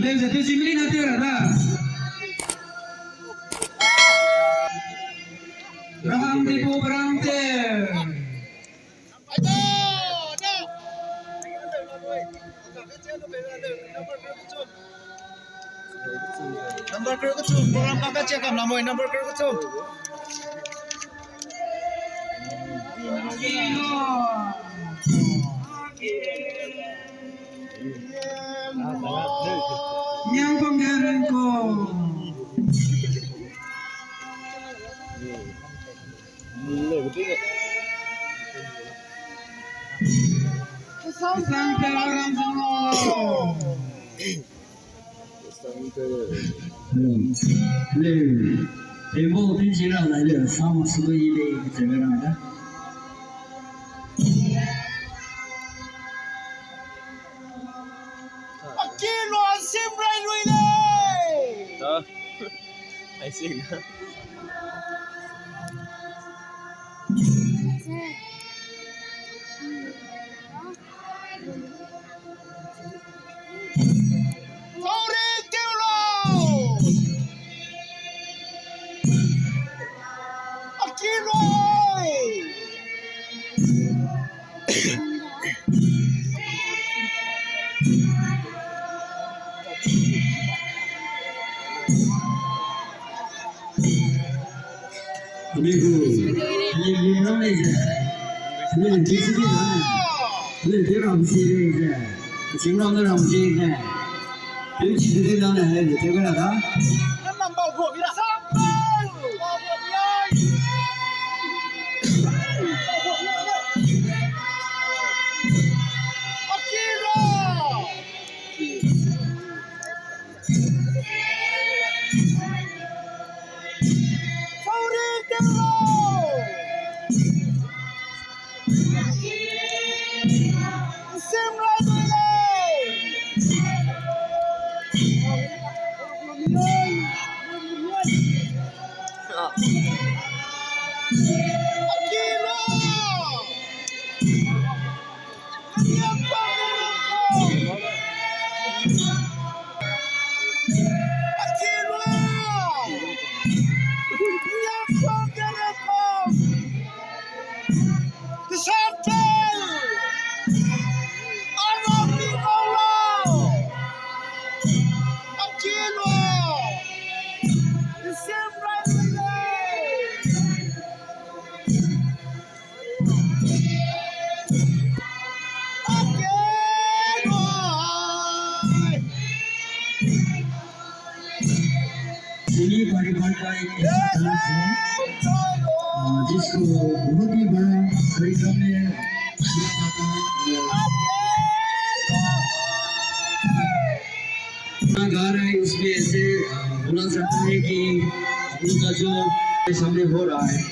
lên giờ tiêu chí mỹ là tiêu là Raham Tipu Berante. Number kerja tu, program kakak cakap nama number kerja tu. Yang pangeran ko. Sampai orang semua.节目冰淇淋来了，31类这个来的。Aquilo sempre lui. Đó. Hay xinh. Amigo, ini orang ni je, ini bisik ni mana? Ini dia orang bisik ni je, semua orang orang bisik ni. Ini bisik ni mana? Ini dia orang apa? Nama bawa bila sampai. Seni परिवार का एक ऐसा है जिसको बहुत ही बड़ा कार्यक्रम में गा रहे हैं उसमें ऐसे बोला सकता है कि उनका जो सामने हो रहा है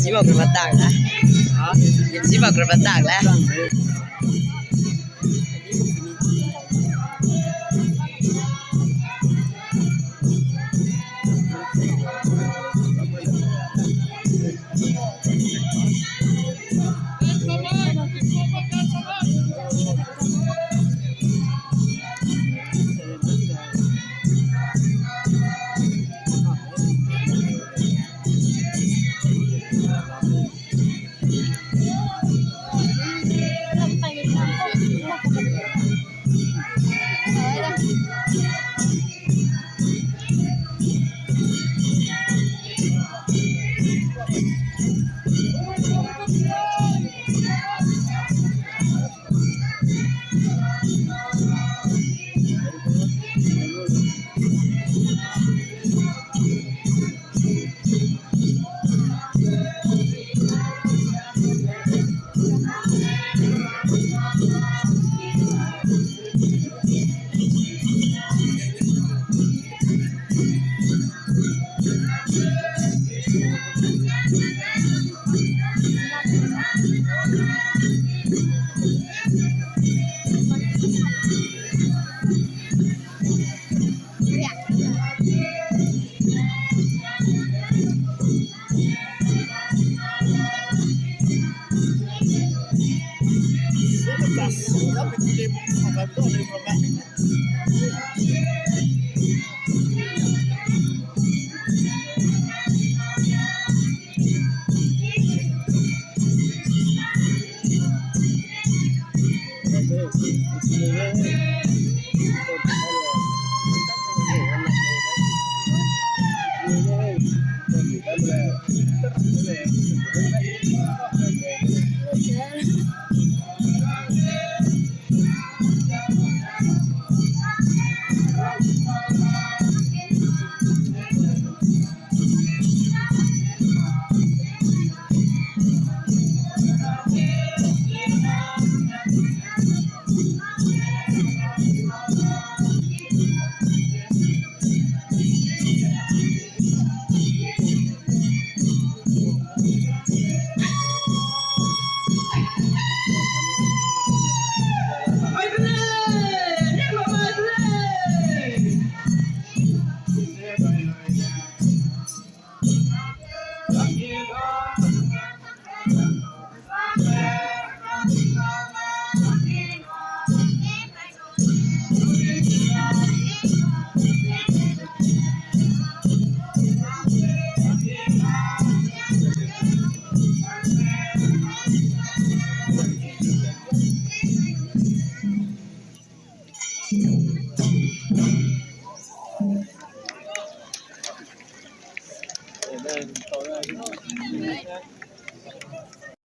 Encima con batalla. Encima con batalla.